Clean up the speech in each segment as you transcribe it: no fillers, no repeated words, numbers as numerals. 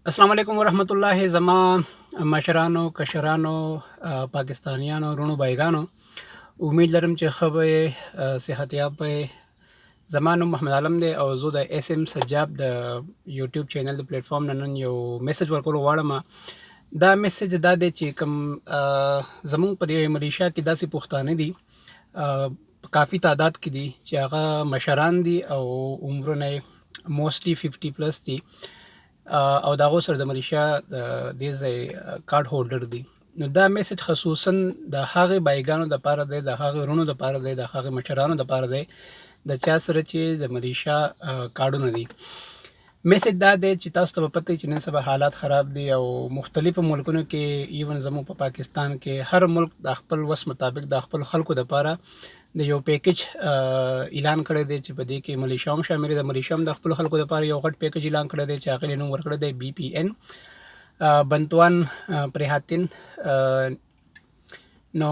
अस्सलाम वालेकुम वरहमतुल्लाहि ज़मा मशरानो कशरानो पाकिस्तानियानो रुणो भाईगानो उम्मीद लरم چې ښه به یې صحتیاب به یې زما نوم محمد عالم دی او زه د اس ام سجاب د یوټیوب چینل د پلیټفارم نه نن یو میسج ورکول غواړم. دا میسج دا دی چې کوم زمونږ په دې ملیشیا کې داسې پښتانه دي په کافي تعداد کې دي چې هغه مشران دي او عمرونه موستلی 50 پلس دي او د هغو سره د ملیشیا د دې ځای کارډ هولډر دي. نو دا میسج خصوصا د هغې بایګانو دپاره دی، د هغې وروڼو دپاره دی، د هغې مشرانو دپاره دی د چا سره چې د ملیشیا کارډونه دي. میسج دا دی چې تاسو ته به پته وي چې نن سبا حالات خراب دي او مختلفو ملکونو کې ایون زموږ په پاکستان کې هر ملک د خپل وس مطابق د خپل خلکو دپاره د یو پیکج اعلان کړی دی چې په دې کې ملیشیا هم شامل دی. د ملیشیا هم د خپلو خلکو دپاره یو غټ پیکج اعلان کړی دی چې هغې یې نوم ورکړی دی BPN بنتوان پریهاتین. نو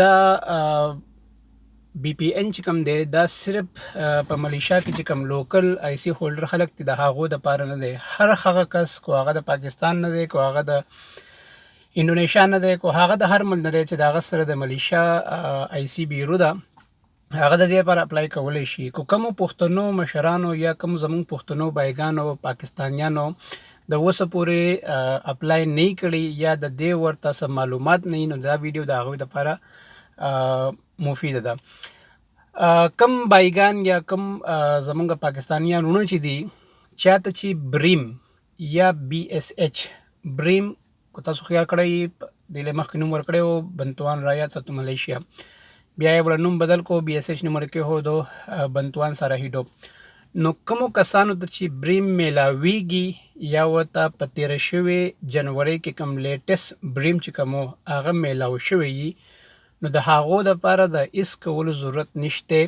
دا BPN چې کوم دی دا صرف په ملیشیا کې چې کوم لوکل IC هولډر خلک دي د هغو دپاره نه دی. هر هغه کس کو هغه د پاکستان نه دی، کو هغه د انډونیشیا نه دی، کو هغه د هر ملک نه دی چې د هغه سره د ملیشیا IC بیرو ده، هغه د دې لپاره اپلای کولی شي. کو کومو پښتنو مشرانو یا کوم زموږ پښتنو بایګانو پاکستانیانو د اوسه پورې اپلای نه کړي یا د دې ورته څه معلومات نه وي، نو دا ویډیو د هغوی دپاره مفیده ده. کم بایګان یا کم زمونږ پاکستانیان وروڼه چې دي چاته چې بریم یا BSH بریم کو تاسو خیال کړئ دې له مخکې نوم ورکړی و بنتوان رایات ساتو ملیشیا، بیا یې ولا نوم بدل کو BSH نوم ورکې هو دو بنتوان ساراهیډو. نو کومو کسانو ته چې بریم میلاویږي یا ورته په تېره شوې جنورۍ کې کوم لیټسټ بریم چې کوم هغه میلاو شوی وي، نو د هغو دپاره د هېڅ کولو ضرورت نشته.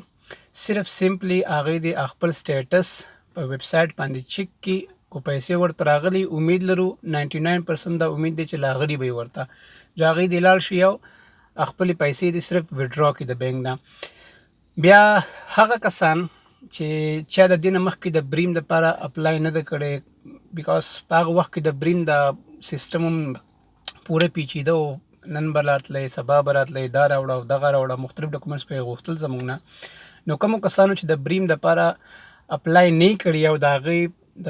صرف سمپلی هغوی د خپل سټیټس په ویب سایټ باندې چیک کړي، کو پیسې ورته راغلي امید لرو 99% دا امید دی چې راغلي به یې ورته، جو هغوی دې لاړ شي او خپلې پیسې دې صرف وډرا کړي د بینک نه. بیا هغه کسان چې چا د دې نه مخکې د بریم دپاره اپلای نه ده کړی، بیکاز په هغه وخت کې د بریم د سیسټم هم پوره پیچیده و، نن به راتلی سبا به راتلی دا راوړه او دغه راوړه، مختلف ډاکومنټس به یې غوښتل زموږ نه. نو کومو کسانو چې د بریم دپاره اپلای نه کړي او د هغې د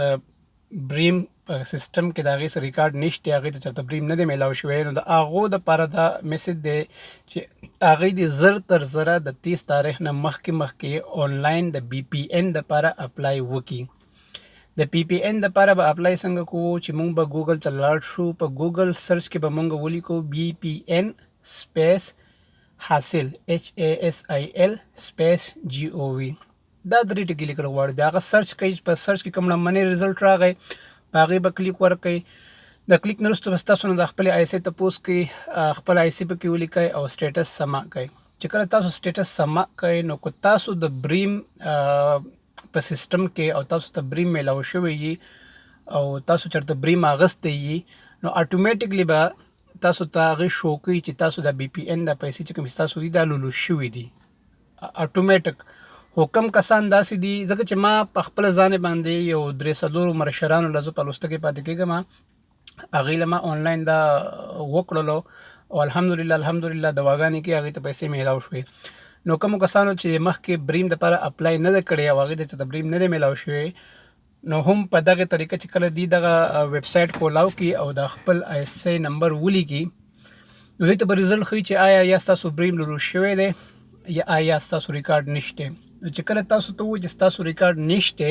بریم په سیسټم کې د هغې څه ریکارډ نشته، هغې ته چېرته بریم نه دی میلاو شوی، نو د هغو دپاره دا میسج دی چې هغوی دې زر تر زره د 30 تاریخ نه مخکې آنلاین د BPN دپاره اپلای وکړي. د BPN دپاره به اپلای څنګه کوو چې مونږ به ګوګل ته لاړ شو، په ګوګل سرچ کې به مونږ ولیکو BPN سپیس حاصل HASIL سپیس GOV. دا 3 ټکي لیکل غواړي. د هغه سرچ کوي، په سرچ کې کوم لمنې رزلټ راغی په هغې به کلیک ورکوئ. د کلیک نه وروسته به ستاسو نه د خپلې IC تپوس کوي، خپل IC پکې ولیکئ او سټیټس سما کوئ. چې کله تاسو سټیټس سما کوئ نو که تاسو د بریم په سیسټم کې او تاسو ته بریم میلاو شوی وي او تاسو چېرته بریم اخیستی وي، نو اټومیټیکلی به تاسو ته هغې شو کوي چې تاسو د BPN د پیسې چې کوم ستاسو دي دا لولو شوي دي اټومیټک. خو کم کسان داسې دي، ځکه چې ما په خپله ځان باندې یو 3-4 مشرانو له زه په لوسته کې پاتې کېږم، هغې له ما آنلاین دا وکړلو او الحمدلله دواګانې کې هغې ته پیسې میلاو شوې. نو کومو کسانو چې مخکې بریم دپاره اپلای نه ده کړې او هغې ته چېرته بریم نه دی میلاو شوی، نو هم په دغه طریقه چې کله دوی دغه ویب سایټ کولاو کړي او د خپل IC نمبر ولیکي، نو دوی ته به رزلټ ښیي چې آیا یا ستاسو بریم لرو شوی دی یا آیا ستاسو ریکارډ نشته. نو چې کله تاسو ته ووایي چې ستاسو ریکارډ نشته،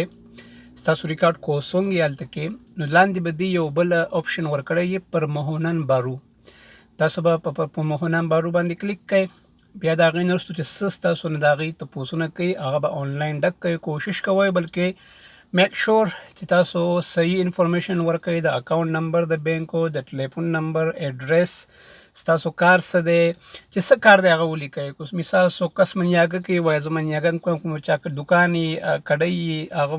ستاسو ریکارډ کوسونګ یې هلته کې، نو لاندې به دوی یو بل آپشن ورکړی یې پرمهونن بارو. تاسو به په پرمهونن بارو باندې کلیک کوئ، بیا د هغې نه وروسته چې څه ستاسو نه د هغې تپوسونه کوي هغه به آنلاین ډک کوئ. کوشش کوئ بلکې میک شور چې تاسو صحیح انفارمیشن ورکوئ، د اکاونټ نمبر د بینکو، د ټلیفون نمبر، ایډریس، ستاسو کار څه دی، چې څه کار دی هغه ولیکئ. کوم مثال څوک کس منیاګه کوي وایي زه منیاګه کوم، کوم چا دوکان یې کډۍ یې هغه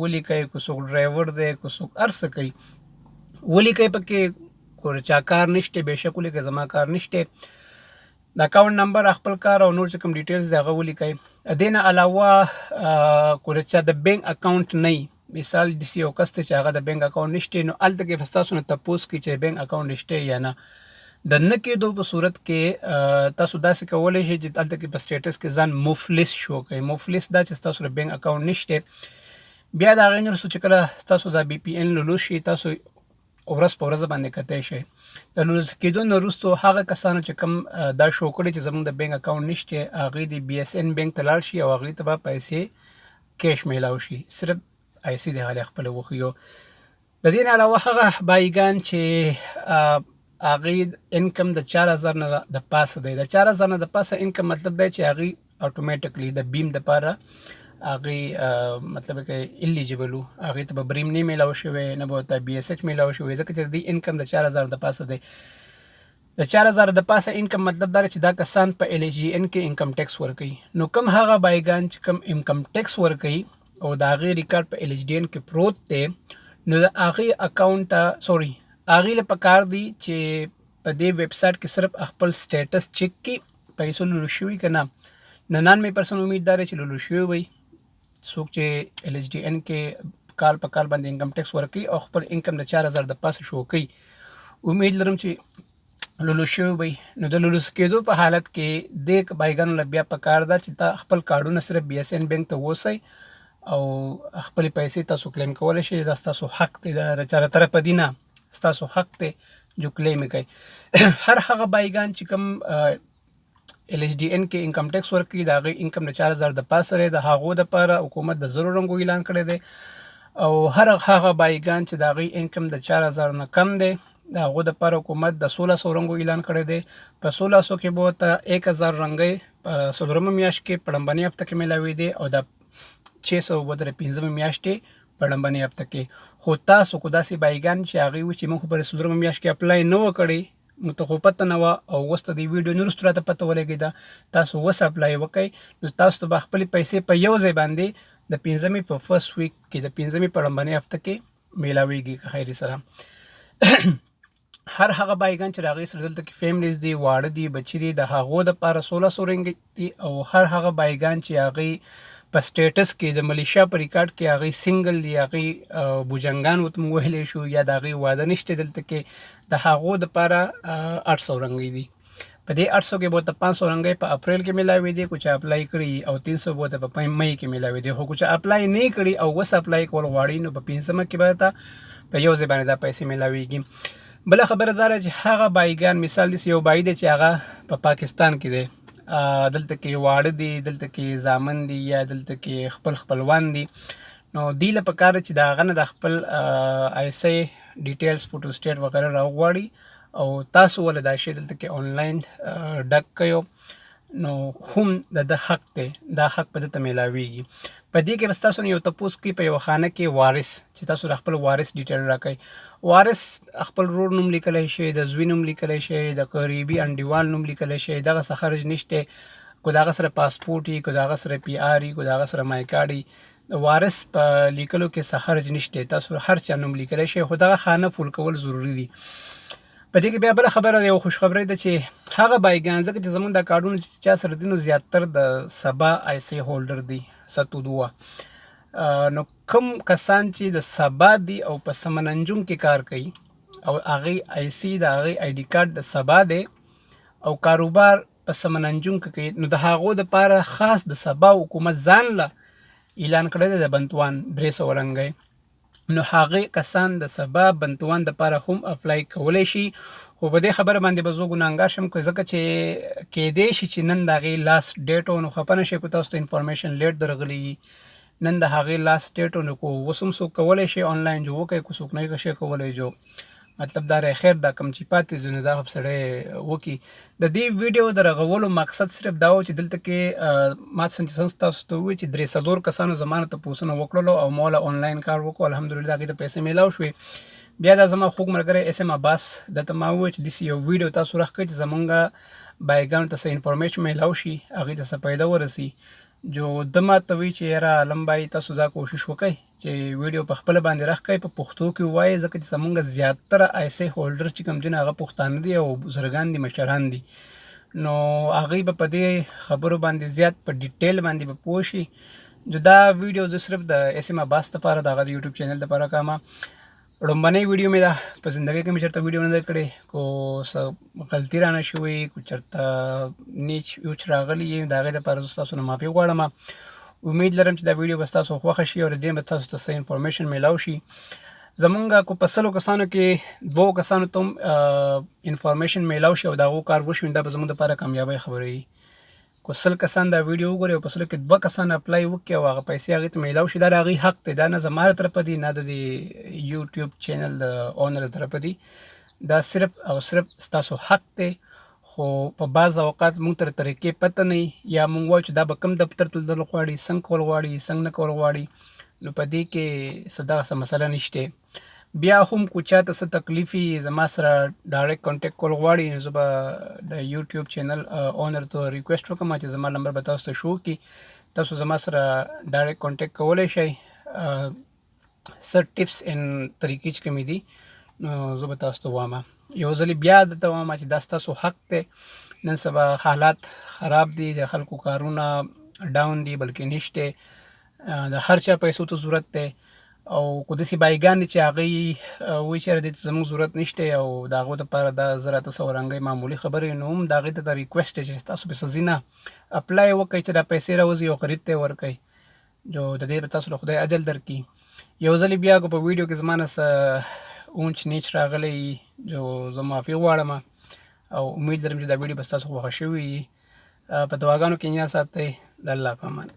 ولیکئ، که څوک ډرایور دی، که څوک هر څه کوي ولیکئ پکې. که چا کار نشته بېشک ولیکئ زما کار نشته. د اکاونټ نمبر، خپل کار او نور چې کوم ډیټیلز دی هغه ولیکئ. دې نه علاوه که چا د بینک اکاونټ نه وي، مثال داسې یو کس دی چې هغه د بینک اکاونټ نشته، نو هلته کې به ستاسو نه تپوس کوي چې بینک اکاونټ شته یا نه. د نه کېدو په صورت کې تاسو داسې کولی شئ چې هلته کې په سټیټس کې ځان مفلس شو کوئ. مفلس دا چې ستاسو د بینک اکاونټ نشته. بیا د هغې نه وروسته چې کله ستاسو دا بي پي این لولوس شي، تاسو ورځ په ورځ باندې کتی شئ. د لوس کېدو نه وروستو هغه کسانو چې کوم دا شو کړي چې زموږ د بینک اکاونټ نشته، هغې د بي اس این بینک ته لاړ شي او هغوی ته به پیسې کیش میلاو شي. صرف آیسي د هغې خپله وښیو. د دې نه علاوه هغه بایګان چې هغې انکم د 4000 نه د پاسه دی. د 4000 نه د پاسه انکم مطلب دی چې هغې اټومیټکلی د بیم دپاره هغې مطلب کې الیجیبل وو، هغې ته به بریم نه میلاو شوی، نه به ورته بي اس ایچ میلاو شوی، ځکه چې د دې انکم د 4000 د پاسه دی. د 4000 د پاسه انکم مطلب دا چې دا کسان په ال ایچ جي این کې انکم ټیکس ورکوي. نو کوم هغه بایګان چې کوم انکم ټیکس ورکوي او د هغې ریکارډ په ال ایچ ډي این کې پروت دی، نو د هغې اکاونټ سوري هغې له پکار دی چې په دې ویب سایټ کې صرف خپل سټیټس چیک کړي، پیسو لولو شوي که نه. 99% امید دا دی چې لولو شوي وي. څوک چې ال ایچ ډي این کې کال په کال باندې انکم ټیکس ورکوي او خپل انکم د 4000 د پاسه شو کوي، امید لرم چې لولو شوي وي. نو د لولوس کېدو په حالت کې دې بایګانو له بیا پکار ده چې تا خپل کارډونه صرف بي اس این بینک ته ووسئ او خپلې پیسې تاسو کلیم کولی شئ. دا ستاسو حق دی، دا د چا له طرفه دي نه، ستاسو حق دی جو کلیم یې کوئ. هر هغه بایګان چې کوم ال ایچ ډي این کې انکم ټیکس ورکوي، د هغې انکم د 4000 د پاسه دی، د هغو دپاره حکومت د 0 رنګو اعلان کړی دی. او هر هغه بایګان چې د هغې انکم د 4000 نه کم دی، د هغو دپاره حکومت د 1600 رنګو اعلان کړی دی. په 1600 کې به ورته 1000 رنګۍ په څلورمه میاشت کې په ړمبنۍ هفته کې میلاوېدې او د 600 به د 15مې میاشتې په ړمبنۍ هفته کې. خو تاسو کو داسې بایګان چې هغې وي چې موږ خو په څلورمه میاشت کې اپلای نه وه کړی، نو ته خو پته نه وه او اوس ته د ویډیو نه وروسته راته پته ولګېده، تاسو اوس اپلای وکئ، نو تاسو ته به خپلې پیسې په یو ځای باندې د 15مې په فرست ویک کې د 15مې په ړمبنۍ هفته کې میلاویږي که خیر سره. هر هغه بایګان چې د هغې سره دلته کې فیملیز دي، واړه دي، بچي دي، د هغو دپاره 1600 رنګ دي. او هر هغه بایګان چې هغې په سټیټس کې د ملیشیا په ریکارډ کې هغې سنګل دي، هغې بوجنګان ورته موږ ویلی شو، یا د هغې واده نشته دلته کې، د هغو دپاره 800 رنګۍ دي. په دې 800 کې به ورته 500 رنګۍ په اپریل کې میلاوېدې کو چې اپلای کړي، او 300 به ورته په مۍ کې میلاوېدې. خو که چې اپلای نه کړي او اوس اپلای کول غواړي، نو په 15مه کې به ورته په یو ځای باندې دا پیسې میلاوېږي. بله خبره دا ده چې هغه بایګان، مثال داسې یو بای دی چې هغه په پاکستان کې دی، دلته کې واړه دي، دلته کې زامن دي، یا دلته کې خپل خپلوان دي، نو دوی له پکار چې د هغه نه د خپل آیسۍ ډیټیلز فوټو سټیټ وغیره راوغواړي او تاسو ولې دا شی دلته کې آنلاین ډک کړئ، نو هم د ده حق دی، دا حق په ده ته میلاویږي. په دې کې به ستاسو نه یو تپوس کوي په یوه خانه کې وارث، چې تاسو د خپل وارث ډیټیل راکړئ. وارث خپل ورور نوم لیکلی شئ، د زوی نوم لیکلی شئ، د قریبي انډیوال نوم لیکلی شئ، دغه څه خرج نشته. که د هغه سره پاسپورټ وي، که د هغه سره پی آر وي، که د هغه سره مای کارډ وي، د وارث په لیکلو کې څه حرج نشته. تاسو هر چا نوم لیکلی شئ، خو دغه خانه فول کول ضروري دي. په دې کې بیا بله خبره یو خوشخبرۍ ده چې هغه بایګان، ځکه چې زموږ دا کارډونه چې چا سره دي، نو زیاتر د سبا آیسۍ هولډر دي، ستودوه. نو کوم کسان چې د سبا دي او په سمننجون کې کار کوي او هغې آیسۍ د هغې آی ډي کارډ د سبا دی او کاروبار په سمننجون کې کوي، نو د هغو دپاره خاص د سبا حکومت ځان له اعلان کړی دی د بنتوان 300 رنګۍ. نو هغې کسان د سبا بنتوان دپاره هم اپلای کولی شي. خو په دې خبره باندې به زه ګناهګار شم، ځکه چې کیدی شي چې نن د هغې لاست ډیټ و، نو خفه نه شئ که تاسو ته انفارمیشن لیټ درغلی وي. نن د هغې لاست ډیټ و، نو که اوس هم څوک کولی شي آنلاین جو وکړئ، که څوک نه شي کولی جو، مطلب دا دی خیر دا کم چې پاتې ځو نو دا خو سړی وکړي. د دې ویډیو د رغولو مقصد صرف دا و چې دلته کې ما څنګه تاسو ته ووایي چې 3-4 کسانو زما نه تپوسونه وکړلو او ما له آنلاین کار وکړو، الحمدلله هغې ته پیسې میلاو شوې. بیا دا زما خوږ ملګری اس ام عباس دلته ما وویل چې داسې یو ویډیو تاسو راښکئ چې زمونږ بایګانو ته څه انفارمیشن میلاو شي، هغې ته څه پیدا ورسي. جو ده ما ته وایي چې یاره علم بای تاسو دا کوشش وکئ چې ویډیو په خپله باندې راښکئ، په پښتو کې ووایئ، ځکه چې زمونږ زیاتره آیسۍ هولډر چې کوم دي هغه پښتانه دي او بزرګان دي، مشران دي. نو هغوی به په دې خبرو باندې زیات په ډیټیل باندې به پوه شي دا ویډیو زه صرف د اس ام عباس لپاره د هغه د یوټیوب چینل لپاره کوم. لومبنۍ ویډیو مې ده په زندګۍ کې مې چېرته ویډیو نه ده کړې، کو څه غلطي رانه شوې، کو چېرته نیچ ویچ راغلي د هغې دپاره زه ستاسو نه معافي غواړم. امید لرم چې دا ویډیو به ستاسو خوښه شي او د دې به تاسو ته څه انفارمیشن میلاو شي. زمونږ کو په 100 کسانو کې 2 کسانو ته هم انفارمیشن میلاو شي او د هغو کار وشي، دا به زموږ دپاره کامیابۍ خبره وي. کو 100 کسان دا ویډیو وګوري او په 100 کې 2 کسان اپلای وکړي او هغه پیسې هغې ته میلاو شي، دا د هغوی حق دی، دا نه زما له طرفه دي نه د دې یوټیوب چینل د اونر له طرفه دي. دا صرف او صرف ستاسو حق دی. خو په بعض اوقات موږ ته د طریقې پته نه وي، یا موږ وایو چې دا به کوم دفتر ته تلل غواړي، څنګه کول غواړي، څنګه نه کول غواړي. نو په دې کې څه دغسې مسله نشته. بیا هم کو چاته څه تکلیف وي زما سره ډایرکټ کانټیکټ کول غواړي، نو زه به د یوټیوب چینل اونر ته ریکویسټ وکړم چې زما نمبر به تاسو ته شو کړي، تاسو زما سره ډایرکټ کانټیکټ کولی شئ. څه ټپس ان طریقې چې کومې دي نو زه به تاسو ته وایم. یو ځلې بیا درته وایم چې دا ستاسو حق دی. نن سبا حالات خراب دي، د خلکو کارونه ډاون دي بلکې نشته، د هر چا پیسو ته ضرورت دی. او کو داسې بایګان دي چې هغوی وایي چې دې ته زموږ ضرورت نشته او د هغو دپاره دا زر اته سوه رنګۍ معمولي خبرې، نو هم د هغې ته ریکویسټ دی چې تاسو پسې ځي نه، اپلای وکړئ چې دا پیسې راوځي او غریب ته یې ورکړئ، جو د دې به تاسو له خدای اجر درکړي. یو ځلې بیا که په ویډیو کې زما نه څه اونچ نیچ راغلی جو زه معافي غواړم او امید لرم چې دا ویډیو به ستاسو خوښه شوې وي. په دعاګانو کې یې ساتئ. د الله په امان.